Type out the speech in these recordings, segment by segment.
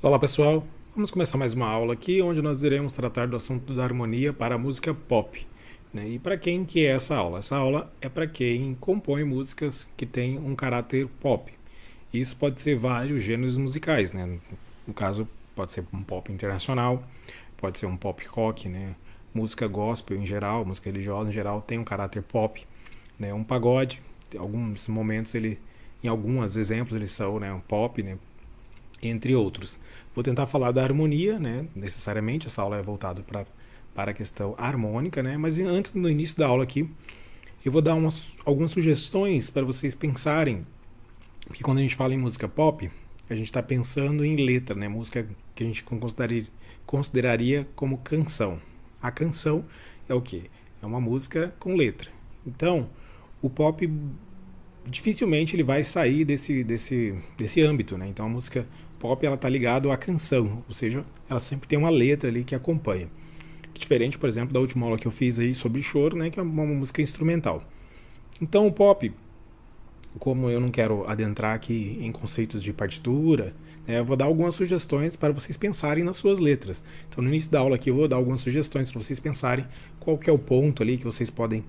Olá pessoal, vamos começar mais uma aula aqui onde nós iremos tratar do assunto da harmonia para a música pop. Né? E para quem que é essa aula? Essa aula é para quem compõe músicas que têm um caráter pop. Isso pode ser vários gêneros musicais, né? No caso, pode ser um pop internacional, pode ser um pop rock, né? Música gospel em geral, música religiosa em geral tem um caráter pop, né? Um pagode, em alguns momentos em alguns exemplos eles são, né, um pop, né? Entre outros. Vou tentar falar da harmonia, né? Necessariamente, essa aula é voltada para a questão harmônica, né? Mas antes, no início da aula aqui, eu vou dar algumas sugestões para vocês pensarem, porque quando a gente fala em música pop, a gente está pensando em letra, né? Música que a gente consideraria como canção. A canção é o quê? É uma música com letra. Então, o pop dificilmente ele vai sair desse âmbito, né? Então a música pop ela tá ligada à canção, ou seja, ela sempre tem uma letra ali que acompanha. Diferente, por exemplo, da última aula que eu fiz aí sobre choro, né, que é uma música instrumental. Então o pop, como eu não quero adentrar aqui em conceitos de partitura, né, eu vou dar algumas sugestões para vocês pensarem nas suas letras. Então no início da aula aqui eu vou dar algumas sugestões para vocês pensarem qual que é o ponto ali que vocês podem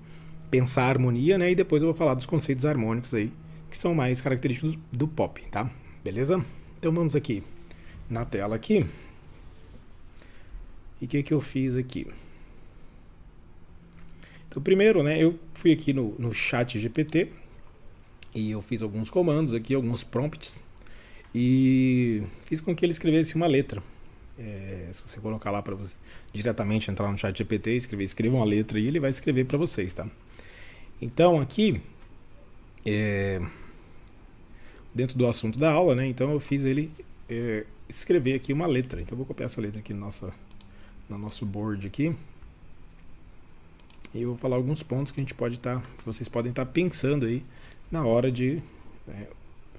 pensar a harmonia, né? E depois eu vou falar dos conceitos harmônicos aí, que são mais característicos do pop, tá? Beleza? Então vamos aqui na tela aqui. E o que eu fiz aqui? Então primeiro, né, eu fui aqui no chat GPT e eu fiz alguns comandos aqui, alguns prompts, e fiz com que ele escrevesse uma letra. Se você colocar lá para você diretamente entrar no chat GPT e escreva uma letra e ele vai escrever para vocês, tá? Então aqui, dentro do assunto da aula, né? Então eu fiz ele escrever aqui uma letra. Então eu vou copiar essa letra aqui no nosso board aqui. E eu vou falar alguns pontos que vocês podem estar pensando aí na hora de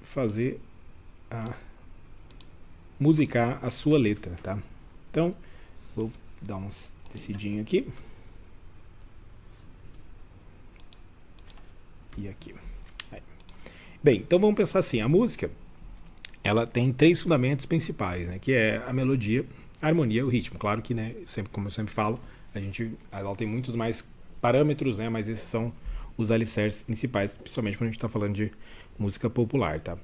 fazer musicar a sua letra, tá? Então vou dar um decidinho aqui. E aqui. Aí. Bem, então vamos pensar assim, a música ela tem três fundamentos principais, né, que é a melodia, a harmonia e o ritmo. Claro que, né, como eu sempre falo, ela tem muitos mais parâmetros, né, mas esses são os alicerces principais, principalmente quando a gente está falando de música popular, tá?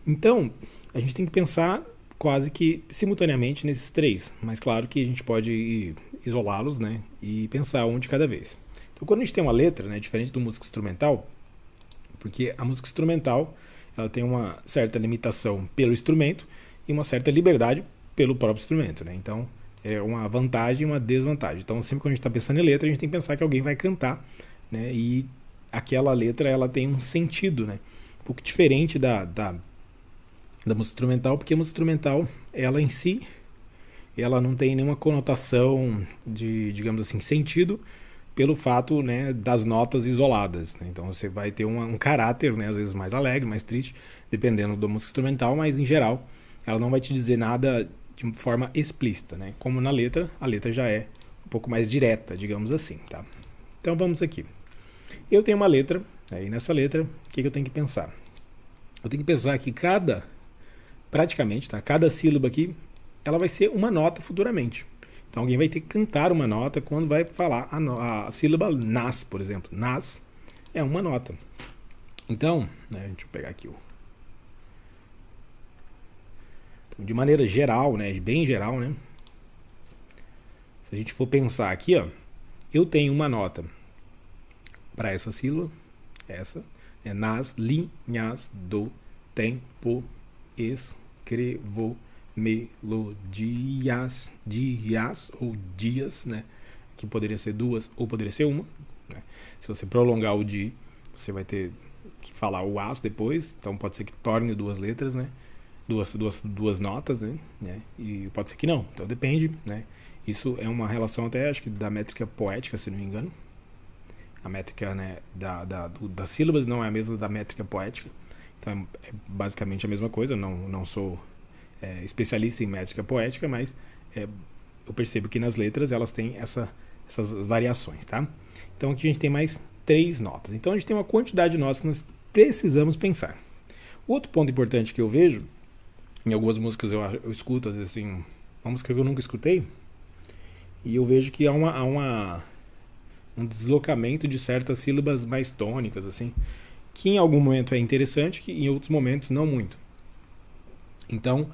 Então, a gente tem que pensar quase que simultaneamente nesses três, mas claro que a gente pode isolá-los, né, e pensar um de cada vez. Então, quando a gente tem uma letra, né, diferente do música instrumental, porque a música instrumental ela tem uma certa limitação pelo instrumento e uma certa liberdade pelo próprio instrumento, né? Então, é uma vantagem e uma desvantagem. Então, sempre que a gente está pensando em letra, a gente tem que pensar que alguém vai cantar, né? E aquela letra ela tem um sentido, né? Um pouco diferente da música instrumental, porque a música instrumental, ela em si, ela não tem nenhuma conotação de, digamos assim, sentido pelo fato, né, das notas isoladas, né? Então você vai ter um caráter, né, às vezes mais alegre, mais triste, dependendo da música instrumental, mas em geral ela não vai te dizer nada de forma explícita, né? Como na letra, a letra já é um pouco mais direta, digamos assim, tá? Então vamos aqui. Eu tenho uma letra, e nessa letra, o que eu tenho que pensar? Eu tenho que pensar que praticamente, tá? Cada sílaba aqui, ela vai ser uma nota futuramente. Então alguém vai ter que cantar uma nota quando vai falar a sílaba nas, por exemplo. Nas é uma nota. Então, né, deixa eu pegar aqui então, de maneira geral, né, bem geral, né? Se a gente for pensar aqui, ó, eu tenho uma nota para essa sílaba, essa é nas linhas do tempo escrevo melodias, dias ou dias, né? Que poderia ser duas ou poderia ser uma, né? Se você prolongar o di, você vai ter que falar o as depois, então pode ser que torne duas letras, né? Duas notas, né? E pode ser que não, então depende, né? Isso é uma relação até, acho que da métrica poética, se não me engano. A métrica, né, das sílabas não é a mesma da métrica poética, então é basicamente a mesma coisa. Não sou especialista em métrica poética, mas eu percebo que nas letras elas têm essas variações, tá? Então aqui a gente tem mais 3 notas. Então a gente tem uma quantidade de notas que nós precisamos pensar. Outro ponto importante que eu vejo Em algumas músicas eu escuto, às vezes, assim, uma música que eu nunca escutei, e eu vejo que um deslocamento de certas sílabas mais tônicas, assim, que em algum momento é interessante, que em outros momentos não muito. Então,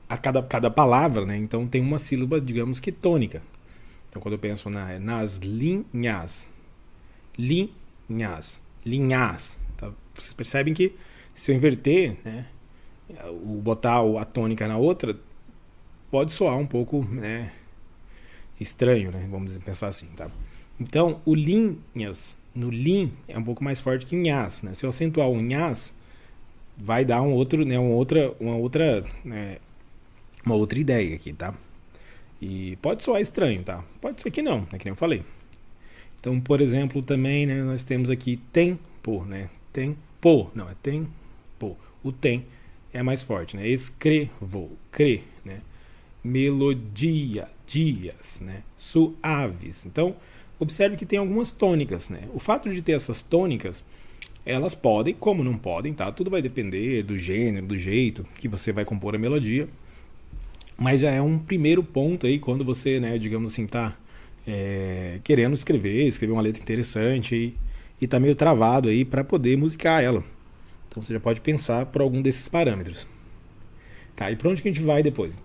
a cada palavra, né, então tem uma sílaba, digamos que tônica. Então, quando eu penso nas linhas, tá? Vocês percebem que se eu inverter, né, botar a tônica na outra, pode soar um pouco, né, estranho, né? Vamos pensar assim, tá? Então, o linhas, no lin, é um pouco mais forte que nhas, né? Se eu acentuar o nhas, vai dar um outro, né, uma outra ideia aqui, tá? E pode soar estranho, tá? Pode ser que não, né, que nem eu falei. Então, por exemplo, também, né, nós temos aqui tempo, né? Tempo, não, é tempo. O tem é mais forte, né? Escrevo, né? Melodia, dias, né? Suaves. Então, observe que tem algumas tônicas, né? O fato de ter essas tônicas, elas podem, como não podem, tá? Tudo vai depender do gênero, do jeito que você vai compor a melodia. Mas já é um primeiro ponto aí quando você, né, digamos assim, tá querendo escrever uma letra interessante e tá meio travado aí para poder musicar ela. Então você já pode pensar por algum desses parâmetros. Tá, e para onde que a gente vai depois?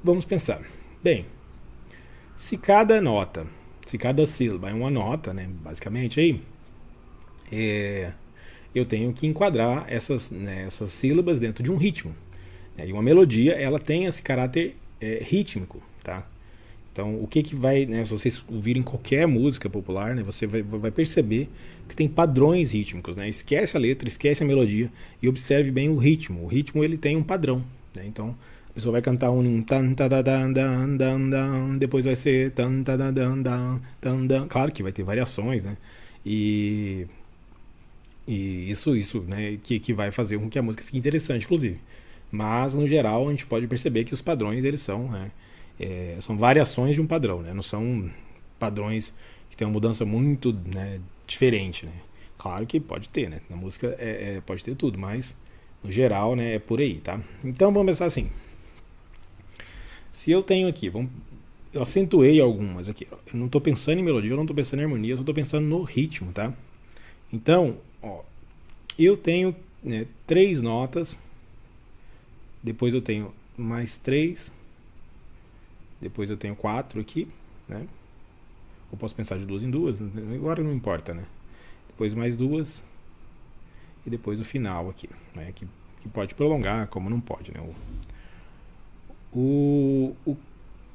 Vamos pensar. Bem, se cada sílaba é uma nota, né, basicamente aí, eu tenho que enquadrar essas sílabas dentro de um ritmo. E uma melodia, ela tem esse caráter rítmico, tá? Então, o que vai, né, se vocês ouvirem qualquer música popular, né, você vai perceber que tem padrões rítmicos, né? Esquece a letra, esquece a melodia e observe bem o ritmo. O ritmo, ele tem um padrão, né? Então, a pessoa vai cantar um tan ta da dan dan dan dan, depois vai ser tan ta da dan dan dan dan. Claro que vai ter variações, né? E isso, né, que vai fazer com que a música fique interessante, inclusive. Mas, no geral, a gente pode perceber que os padrões, eles são, né, são variações de um padrão, né? Não são padrões que tem uma mudança muito, né, diferente, né? Claro que pode ter, né? Na música pode ter tudo, mas, no geral, né, é por aí, tá? Então, vamos pensar assim. Se eu tenho aqui, eu acentuei algumas aqui. Eu não estou pensando em melodia, eu não estou pensando em harmonia, eu só estou pensando no ritmo, tá? Então, eu tenho, né, 3 notas, depois eu tenho mais 3, depois eu tenho 4 aqui, né? Ou posso pensar de 2 em 2, agora não importa, né? Depois mais 2 e depois o final aqui, né? Que pode prolongar, como não pode, né?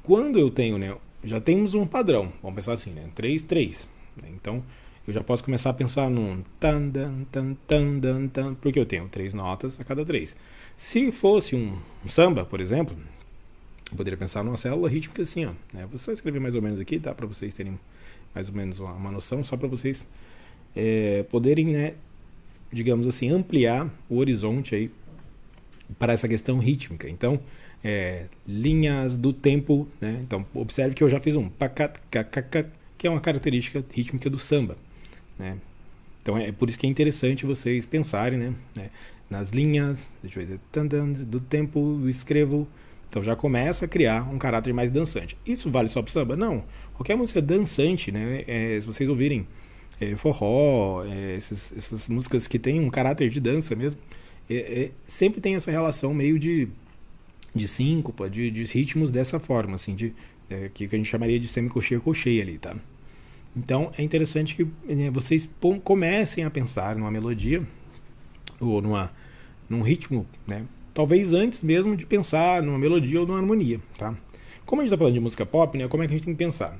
Quando eu tenho, né? Já temos um padrão, vamos pensar assim, né? 3, 3. Né? Então, eu já posso começar a pensar num tan, dan, tan, tan, dan, tan, porque eu tenho 3 notas a cada 3. Se fosse um samba, por exemplo, eu poderia pensar numa célula rítmica assim, ó, né? Vou só escrever mais ou menos aqui, tá? Para vocês terem mais ou menos uma noção, só para vocês poderem, né, digamos assim, ampliar o horizonte aí para essa questão rítmica. Então, linhas do tempo, né? Então, observe que eu já fiz um que é uma característica rítmica do samba, né? Então, é por isso que é interessante vocês pensarem, né, nas linhas, deixa eu ver, do tempo, escrevo. Então já começa a criar um caráter mais dançante. Isso vale só para samba? Não. Qualquer música dançante, né, se vocês ouvirem forró, essas músicas que têm um caráter de dança mesmo, sempre tem essa relação meio de síncopa, de ritmos dessa forma, assim, que a gente chamaria de semicolcheia colcheia ali, tá? Então é interessante que vocês comecem a pensar numa melodia ou num ritmo, né? Talvez antes mesmo de pensar numa melodia ou numa harmonia, tá? Como a gente está falando de música pop, né? Como é que a gente tem que pensar?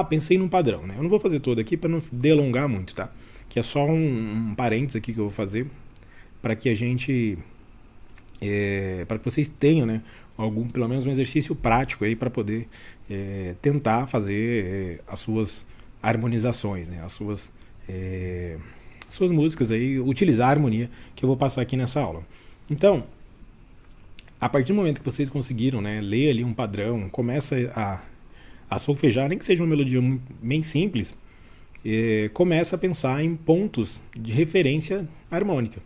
Pensei num padrão, né? Eu não vou fazer todo aqui para não delongar muito, tá? Que é só um parênteses aqui que eu vou fazer para que a gente, para que vocês tenham, né? Pelo menos um exercício prático aí para poder tentar fazer as suas harmonizações, né? As suas músicas aí, utilizar a harmonia que eu vou passar aqui nessa aula. Então, a partir do momento que vocês conseguiram, né, ler ali um padrão, começa a solfejar, nem que seja uma melodia bem simples, começa a pensar em pontos de referência harmônica.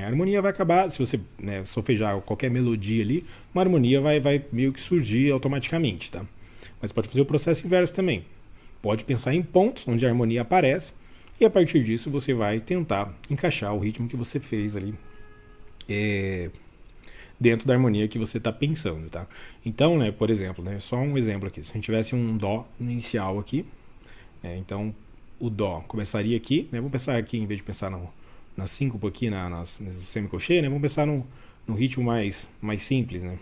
A harmonia vai acabar, se você, né, solfejar qualquer melodia ali, uma harmonia vai meio que surgir automaticamente, tá? Mas pode fazer o processo inverso também. Pode pensar em pontos onde a harmonia aparece e a partir disso você vai tentar encaixar o ritmo que você fez ali dentro da harmonia que você está pensando, tá? Então, né, por exemplo, né, só um exemplo aqui. Se a gente tivesse um dó inicial aqui, então o dó começaria aqui, né? Vamos pensar aqui, em vez de pensar na síncopa aqui, no semicolcheia, né? Vamos pensar no ritmo mais simples, né?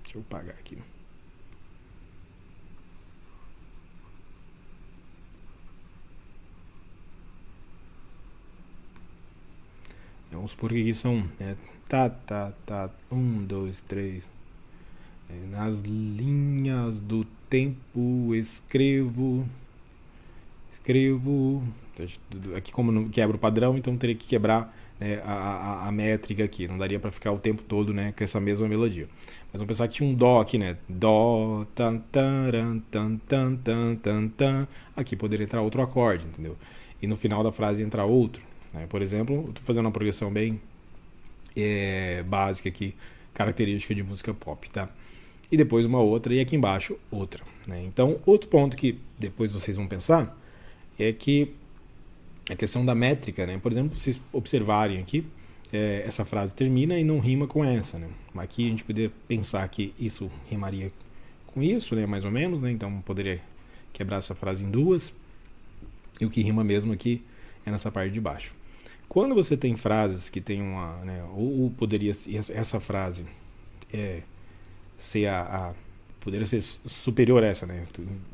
Deixa eu apagar aqui. Vamos supor que aqui são tá, 1, 2, 3. Nas linhas do tempo escrevo. Aqui como não quebra o padrão, então teria que quebrar, né, a métrica aqui. Não daria para ficar o tempo todo, né, com essa mesma melodia. Mas vamos pensar que tinha um dó aqui, né? Dó, tan, taran, tan, tan, tan, tan, tan. Aqui poderia entrar outro acorde, entendeu? E no final da frase entrar outro. Por exemplo, eu estou fazendo uma progressão bem básica aqui, característica de música pop, tá? E depois uma outra e aqui embaixo outra, né? Então, outro ponto que depois vocês vão pensar é que a questão da métrica, né? Por exemplo, vocês observarem aqui, essa frase termina e não rima com essa, né? Aqui a gente poderia pensar que isso rimaria com isso, né? Mais ou menos, né? Então poderia quebrar essa frase em duas e o que rima mesmo aqui é nessa parte de baixo. Quando você tem frases que tem uma, né, ou poderia essa frase ser poderia ser superior a essa, né,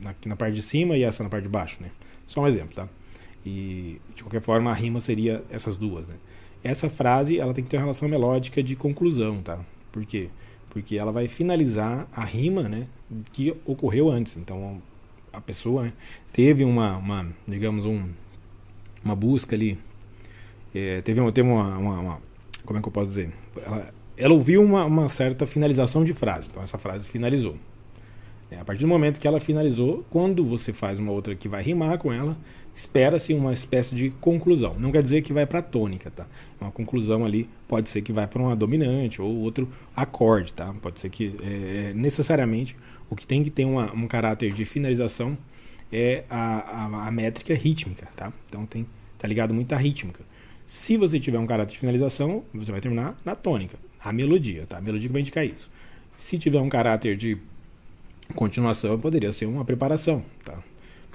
aqui na parte de cima e essa na parte de baixo, né? Só um exemplo, tá? E de qualquer forma a rima seria essas duas, né? Essa frase ela tem que ter uma relação melódica de conclusão, tá? Por quê? Porque ela vai finalizar a rima, né, que ocorreu antes. Então a pessoa, né, teve digamos uma busca ali. Teve uma como é que eu posso dizer? Ela ouviu uma certa finalização de frase, então essa frase finalizou. A partir do momento que ela finalizou, quando você faz uma outra que vai rimar com ela, espera-se uma espécie de conclusão. Não quer dizer que vai para a tônica, tá? Uma conclusão ali pode ser que vai para uma dominante ou outro acorde, tá? Pode ser que necessariamente o que tem que ter um caráter de finalização é a métrica rítmica, tá? Então tá ligado muito à rítmica. Se você tiver um caráter de finalização, você vai terminar na tônica, a melodia, tá? A melodia que vai indicar isso. Se tiver um caráter de continuação, poderia ser uma preparação, tá?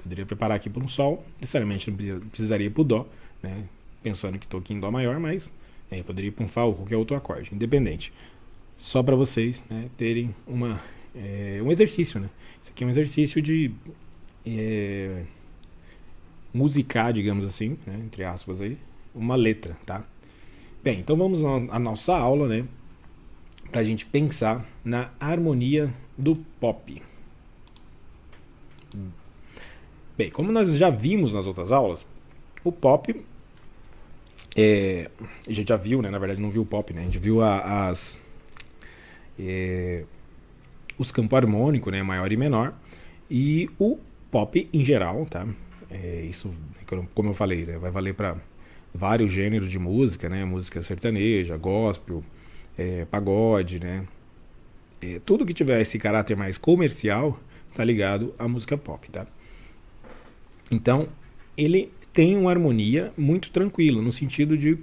Poderia preparar aqui para um sol, necessariamente não precisaria ir para o dó, né? Pensando que estou aqui em dó maior, mas poderia ir para um fá ou qualquer outro acorde, independente. Só para vocês, né, terem um exercício, né? Isso aqui é um exercício de musicar, digamos assim, né, entre aspas aí, uma letra, tá? Bem, então vamos à nossa aula, né, pra gente pensar na harmonia do pop. Bem, como nós já vimos nas outras aulas, o pop a gente já viu, né, na verdade não viu o pop, né, a gente viu os campos harmônicos, né, maior e menor, e o pop em geral, tá? Isso, como eu falei, né, vai valer para vários gêneros de música, né? Música sertaneja, gospel, pagode, né? Tudo que tiver esse caráter mais comercial tá ligado à música pop, tá? Então, ele tem uma harmonia muito tranquila, no sentido de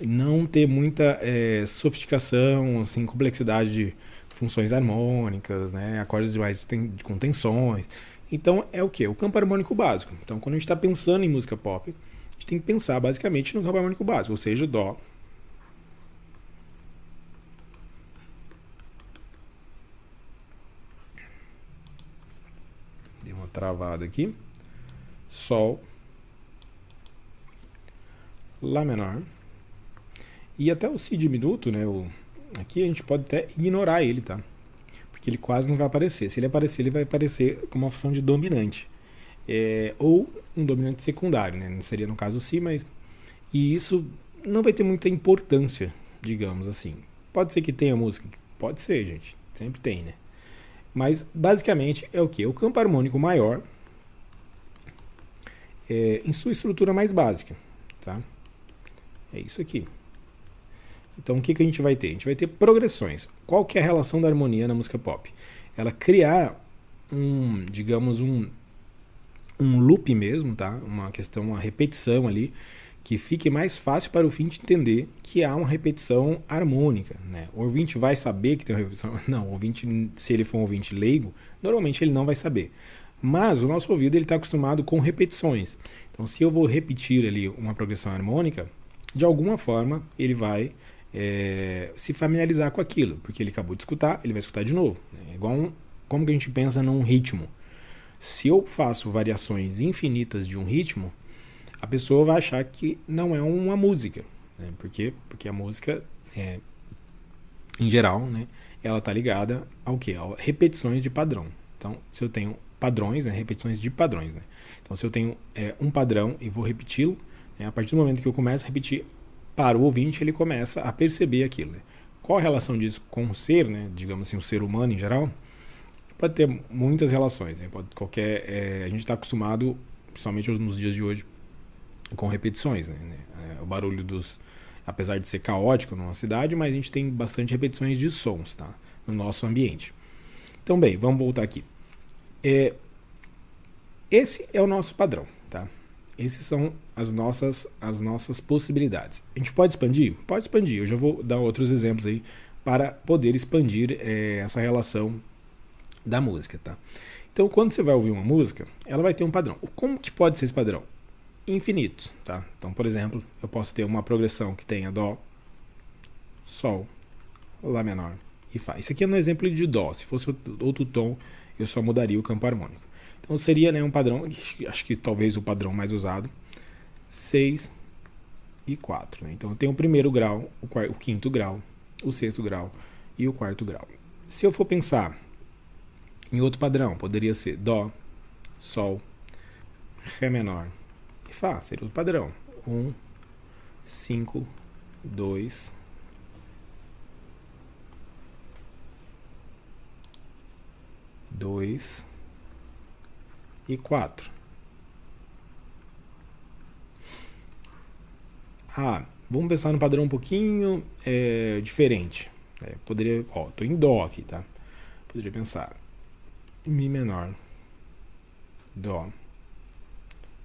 não ter muita sofisticação, assim, complexidade de funções harmônicas, né? Acordes mais com tensões. Então, é o quê? O campo harmônico básico. Então, quando a gente está pensando em música pop, a gente tem que pensar basicamente no campo harmônico básico, ou seja, dó, deu uma travada aqui, sol, lá menor, e até o si diminuto, né? Aqui a gente pode até ignorar ele, tá? Porque ele quase não vai aparecer. Se ele aparecer, ele vai aparecer como uma função de dominante. Ou um dominante secundário, né? Não seria no caso si, mas... E isso não vai ter muita importância, digamos assim. Pode ser que tenha música. Pode ser, gente. Sempre tem, né? Mas, basicamente, é o quê? O campo harmônico maior em sua estrutura mais básica, tá? É isso aqui. Então o que a gente vai ter? A gente vai ter progressões. Qual que é a relação da harmonia na música pop? Ela criar digamos, um loop mesmo, tá? Uma repetição ali, que fique mais fácil para o ouvinte entender que há uma repetição harmônica, né? O ouvinte vai saber que tem uma repetição? Não, o ouvinte, se ele for um ouvinte leigo, normalmente ele não vai saber. Mas o nosso ouvido está acostumado com repetições. Então, se eu vou repetir ali uma progressão harmônica, de alguma forma ele vai se familiarizar com aquilo, porque ele acabou de escutar, ele vai escutar de novo. É igual como que a gente pensa num ritmo. Se eu faço variações infinitas de um ritmo, a pessoa vai achar que não é uma música. Né? Por quê? Porque a música, em geral, né, ela está ligada ao quê? A repetições de padrão. Então, se eu tenho padrões, né, repetições de padrões. Né? Então, se eu tenho um padrão e vou repeti-lo, né, a partir do momento que eu começo a repetir, para o ouvinte, ele começa a perceber aquilo. Né? Qual a relação disso com o ser, né, digamos assim, o ser humano em geral? Pode ter muitas relações. Né? A gente está acostumado, principalmente nos dias de hoje, com repetições. Né? O barulho apesar de ser caótico numa cidade, mas a gente tem bastante repetições de sons, tá? No nosso ambiente. Então, bem, vamos voltar aqui. Esse é o nosso padrão, tá? Essas são as nossas possibilidades. A gente pode expandir? Pode expandir. Eu já vou dar outros exemplos aí para poder expandir essa relação da música, tá? Então, quando você vai ouvir uma música, ela vai ter um padrão. Como que pode ser esse padrão? Infinito, tá? Então, por exemplo, eu posso ter uma progressão que tenha Dó, Sol, Lá menor e Fá. Isso aqui é um exemplo de Dó. Se fosse outro tom, eu só mudaria o campo harmônico. Então seria, né, um padrão, acho que talvez o padrão mais usado, 6 e 4. Né? Então eu tenho o primeiro grau, o quinto grau, o sexto grau e o quarto grau. Se eu for pensar em outro padrão, poderia ser Dó, Sol, Ré menor e Fá. Seria outro padrão. 1, 5, 2, 2 e 4. Vamos pensar num padrão um pouquinho diferente. Poderia, tô em Dó aqui, tá? Poderia pensar Mi menor, Dó,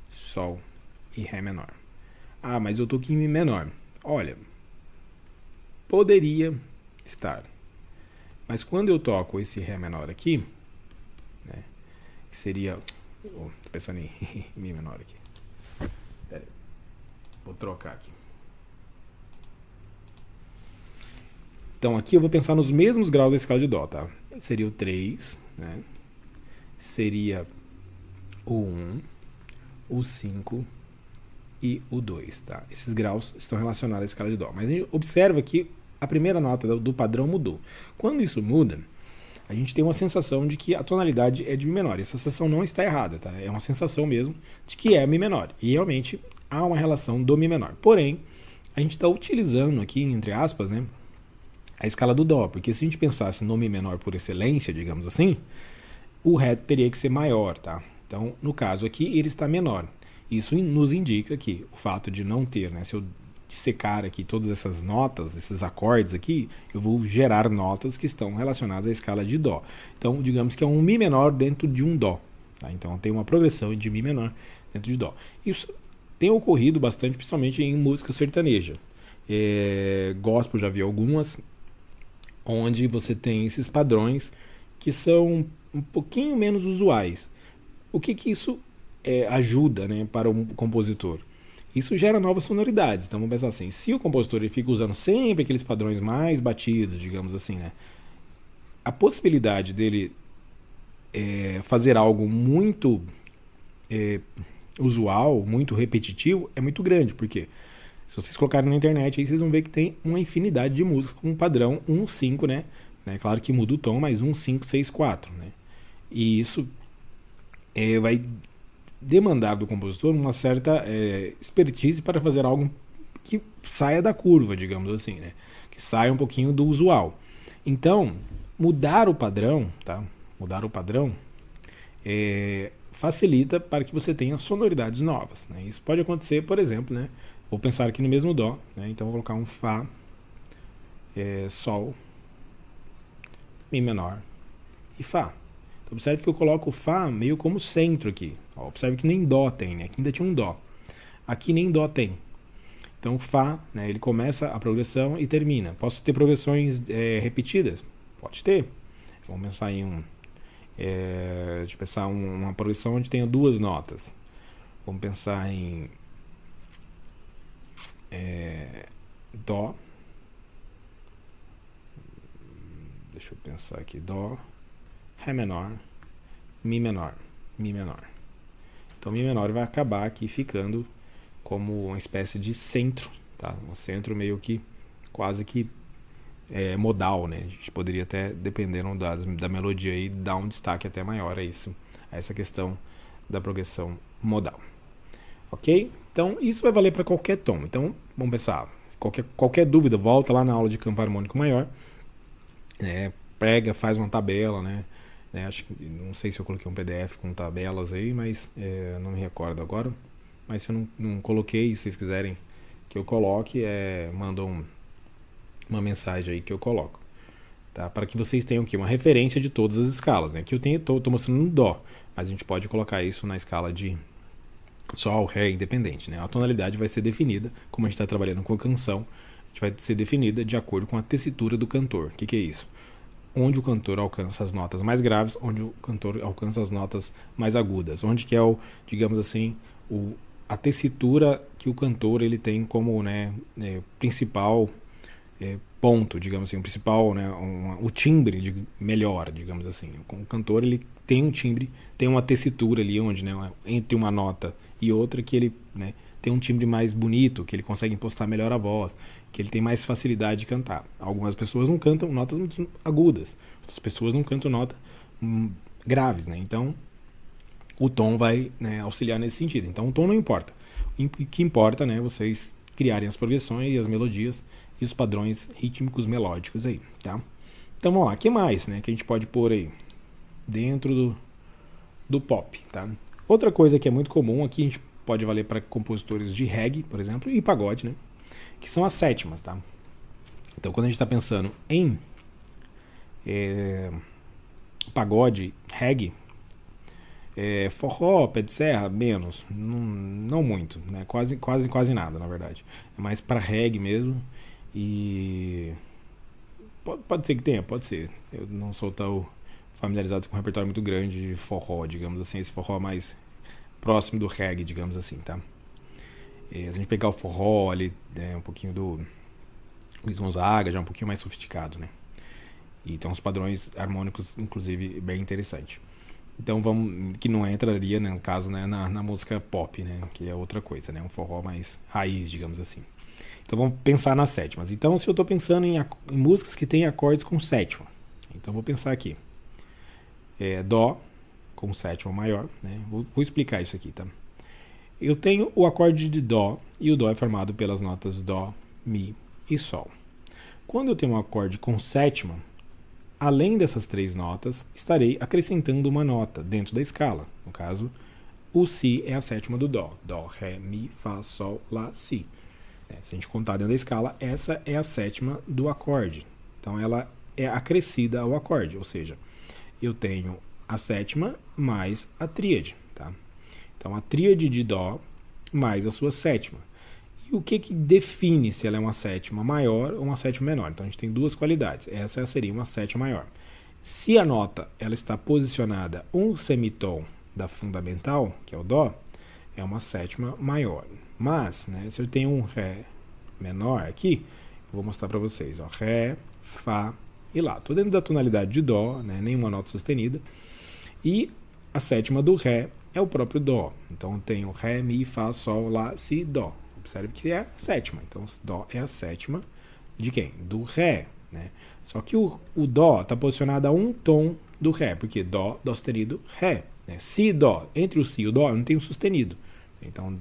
Sol e Ré menor. Mas eu tô aqui em Mi menor. Olha, poderia estar. Mas quando eu toco esse Ré menor aqui, né, que seria... tô pensando em Mi menor aqui. Pera aí. Vou trocar aqui. Então aqui eu vou pensar nos mesmos graus da escala de Dó, tá? Seria o 3, né? Seria o 1, o 5 e o 2, tá? Esses graus estão relacionados à escala de Dó. Mas a gente observa que a primeira nota do padrão mudou. Quando isso muda, a gente tem uma sensação de que a tonalidade é de Mi menor. Essa sensação não está errada, tá? É uma sensação mesmo de que é Mi menor. E realmente há uma relação do Mi menor. Porém, a gente está utilizando aqui, entre aspas, né, a escala do Dó. Porque se a gente pensasse no Mi menor por excelência, digamos assim, o Ré teria que ser maior, tá? Então, no caso aqui, ele está menor. Isso nos indica que o fato de não ter, né, se eu dissecar aqui todas essas notas, esses acordes aqui, eu vou gerar notas que estão relacionadas à escala de Dó. Então, digamos que é um Mi menor dentro de um Dó. Tá? Então, tem uma progressão de Mi menor dentro de Dó. Isso tem ocorrido bastante, principalmente em música sertaneja. Gospel, já vi algumas, onde você tem esses padrões que são um pouquinho menos usuais. O que isso ajuda, né, para o compositor? Isso gera novas sonoridades. Então vamos pensar assim, se o compositor ele fica usando sempre aqueles padrões mais batidos, digamos assim, né, a possibilidade dele fazer algo muito usual, muito repetitivo, é muito grande. Porque se vocês colocarem na internet, aí vocês vão ver que tem uma infinidade de músicas com um padrão 1, 5, né? Claro que muda o tom, mas 1, 5, 6, 4. Né? E isso vai demandar do compositor uma certa expertise para fazer algo que saia da curva, digamos assim, né? Que saia um pouquinho do usual. Então, mudar o padrão, tá? Mudar o padrão facilita para que você tenha sonoridades novas. Né? Isso pode acontecer, por exemplo, né? Vou pensar aqui no mesmo Dó, né? Então vou colocar um Fá, Sol, Mi menor e Fá. Então, observe que eu coloco o Fá meio como centro aqui. Ó, observe que nem Dó tem, né? Aqui ainda tinha um Dó. Aqui nem Dó tem. Então o Fá, né, ele começa a progressão e termina. Posso ter progressões repetidas? Pode ter. Vamos pensar em deixa eu pensar uma progressão onde tenha duas notas. Vamos pensar em Dó. Deixa eu pensar aqui. Dó, Ré menor, Mi menor, Mi menor. Então Mi menor vai acabar aqui ficando como uma espécie de centro, tá? Um centro meio que quase que modal, né? A gente poderia até, dependendo da melodia aí, dar um destaque até maior a isso, a essa questão da progressão modal. Ok? Então isso vai valer para qualquer tom. Então vamos pensar, qualquer dúvida, volta lá na aula de campo harmônico maior, pega, faz uma tabela, né? Acho que, não sei se eu coloquei um PDF com tabelas aí, mas não me recordo agora. Mas se eu não coloquei, se vocês quiserem que eu coloque, mandam uma mensagem aí que eu coloco. Tá? Para que vocês tenham aqui uma referência de todas as escalas. Né? Aqui eu estou mostrando no Dó, mas a gente pode colocar isso na escala de Sol, Ré, independente. Né? A tonalidade vai ser definida, como a gente está trabalhando com a canção, a gente vai ser definida de acordo com a tessitura do cantor. O que é isso? Onde o cantor alcança as notas mais graves, onde o cantor alcança as notas mais agudas. Onde que é digamos assim, a tessitura que o cantor ele tem como principal ponto, digamos assim, o principal, o timbre melhor, digamos assim. O cantor ele tem um timbre, tem uma tessitura ali onde, entre uma nota e outra que ele tem um timbre mais bonito, que ele consegue impostar melhor a voz, que ele tem mais facilidade de cantar. Algumas pessoas não cantam notas muito agudas, outras pessoas não cantam notas graves, né? Então o tom vai auxiliar nesse sentido. Então o tom não importa. O que importa é vocês criarem as progressões e as melodias e os padrões rítmicos melódicos aí, tá? Então vamos lá, o que mais que a gente pode pôr aí dentro do pop, tá? Outra coisa que é muito comum aqui, a gente pode valer para compositores de reggae, por exemplo, e pagode, que são as sétimas, tá? Então quando a gente está pensando em pagode, reggae, forró, pé de serra, menos, não muito, quase nada, na verdade. É mais para reggae mesmo. E pode ser que tenha, pode ser. Eu não sou tão familiarizado com um repertório muito grande de forró, digamos assim, esse forró mais próximo do reggae, digamos assim, tá? Se a gente pegar o forró ali, um pouquinho do Luiz Gonzaga, já é um pouquinho mais sofisticado, né? E tem uns padrões harmônicos, inclusive, bem interessantes. Então que não entraria, no caso, na música pop, que é outra coisa, um forró mais raiz, digamos assim. Então vamos pensar nas sétimas. Então se eu estou pensando em músicas que têm acordes com sétima, então vou pensar aqui. Dó com sétima maior, Vou explicar isso aqui, tá? Eu tenho o acorde de Dó, e o Dó é formado pelas notas Dó, Mi e Sol. Quando eu tenho um acorde com sétima, além dessas três notas, estarei acrescentando uma nota dentro da escala. No caso, o Si é a sétima do Dó. Dó, Ré, Mi, Fá, Sol, Lá, Si. Se a gente contar dentro da escala, essa é a sétima do acorde. Então ela é acrescida ao acorde, ou seja, eu tenho a sétima mais a tríade. Tá? Então a tríade de Dó mais a sua sétima. E o que define se ela é uma sétima maior ou uma sétima menor? Então a gente tem duas qualidades. Essa seria uma sétima maior. Se a nota ela está posicionada um semitom da fundamental, que é o Dó, é uma sétima maior. Mas, se eu tenho um Ré menor aqui, eu vou mostrar para vocês. Ré, Fá e Lá. Estou dentro da tonalidade de Dó, nenhuma nota sustenida. E a sétima do Ré é o próprio Dó. Então eu tenho Ré, Mi, Fá, Sol, Lá, Si, Dó. Observe que é a sétima. Então Dó é a sétima de quem? Do Ré. Só que o Dó está posicionado a um tom do Ré, porque Dó sustenido, Ré. Si, Dó. Entre o Si e o Dó eu não tenho sustenido. Então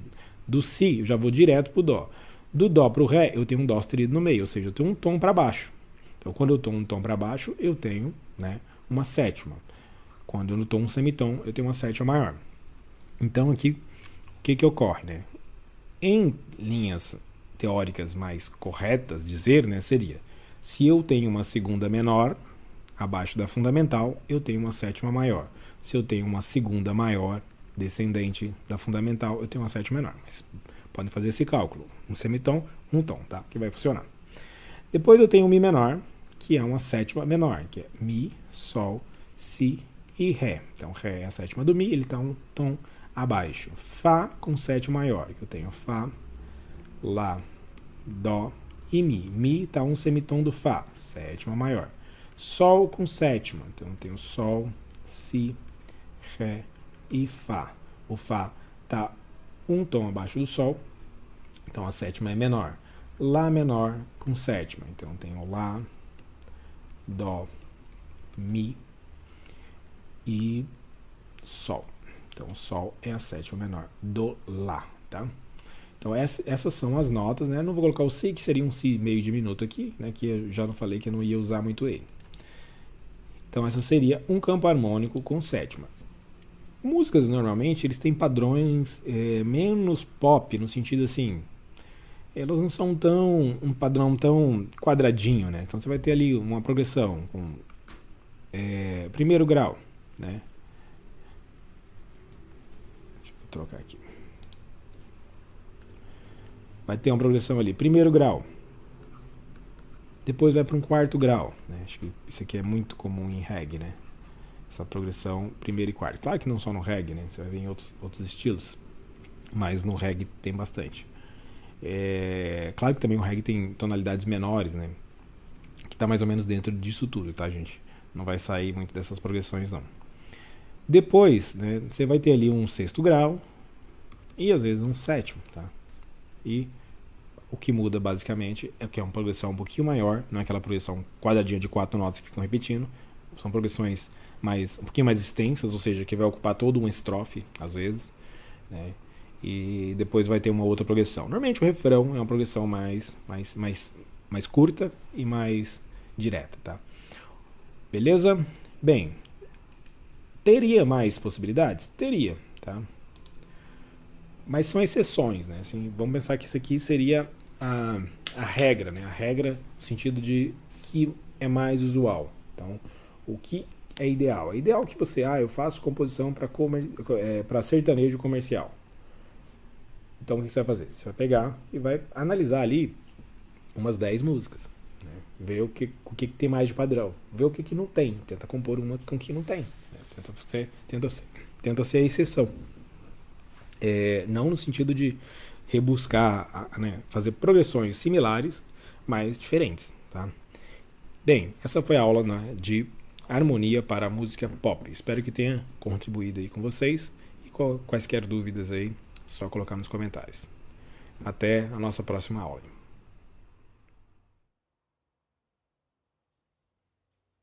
do Si eu já vou direto para o Dó. Do Dó para o Ré eu tenho um Dó sustenido no meio, ou seja, eu tenho um tom para baixo. Então quando eu estou um tom para baixo eu tenho uma sétima. Quando eu estou um semitom eu tenho uma sétima maior. Então aqui o que ocorre? Em linhas teóricas mais corretas dizer, seria Se eu tenho uma segunda menor abaixo da fundamental, eu tenho uma sétima maior. Se eu tenho uma segunda maior descendente da fundamental, eu tenho uma sétima menor. Mas podem fazer esse cálculo. Um semitom, um tom, tá? Que vai funcionar. Depois eu tenho o Mi menor, que é uma sétima menor, que é Mi, Sol, Si e Ré. Então, Ré é a sétima do Mi, ele está um tom abaixo. Fá com sétima maior, que eu tenho Fá, Lá, Dó e Mi. Mi está um semitom do Fá, sétima maior. Sol com sétima, então eu tenho Sol, Si, Ré e Fá. O Fá está um tom abaixo do Sol, então a sétima é menor. Lá menor com sétima, então eu tenho Lá, Dó, Mi e Sol. Então, Sol é a sétima menor do Lá, tá? Então, essas são as notas, né? Eu não vou colocar o Si, que seria um Si meio diminuto aqui, né? Que eu já não falei que eu não ia usar muito ele. Então, essa seria um campo harmônico com sétima. Músicas, normalmente, eles têm padrões menos pop, no sentido assim... Elas não são um padrão tão quadradinho, né? Então, você vai ter ali uma progressão com primeiro grau, né? Deixa eu trocar aqui. Vai ter uma progressão ali, primeiro grau. Depois vai para um quarto grau, né? Acho que isso aqui é muito comum em reggae, né? Essa progressão primeiro e quarto. Claro que não só no reggae, né? Você vai ver em outros estilos, mas no reggae tem bastante. Claro que também o reggae tem tonalidades menores, né? Que está mais ou menos dentro disso tudo, tá, gente? Não vai sair muito dessas progressões, não. Depois, né, você vai ter ali um sexto grau e às vezes um sétimo, tá? E o que muda basicamente é que é uma progressão um pouquinho maior, não é aquela progressão quadradinha de 4 notas que ficam repetindo. São progressões um pouquinho mais extensas, ou seja, que vai ocupar toda uma estrofe, às vezes, né? E depois vai ter uma outra progressão. Normalmente o refrão é uma progressão mais curta e mais direta, tá? Beleza? Bem, teria mais possibilidades? Teria, tá? Mas são exceções, né? Assim, vamos pensar que isso aqui seria a regra, né? A regra no sentido de que é mais usual. Então, o que é ideal? É ideal que você, eu faço composição para sertanejo comercial. Então, o que você vai fazer? Você vai pegar e vai analisar ali umas 10 músicas. Né? Ver o que tem mais de padrão. Ver o que não tem. Tenta compor uma com o que não tem. Né? Tenta ser a exceção. Não no sentido de rebuscar, né? Fazer progressões similares, mas diferentes. Tá? Bem, essa foi a aula, né, de harmonia para a música pop. Espero que tenha contribuído aí com vocês. E quaisquer dúvidas aí, só colocar nos comentários. Até a nossa próxima aula.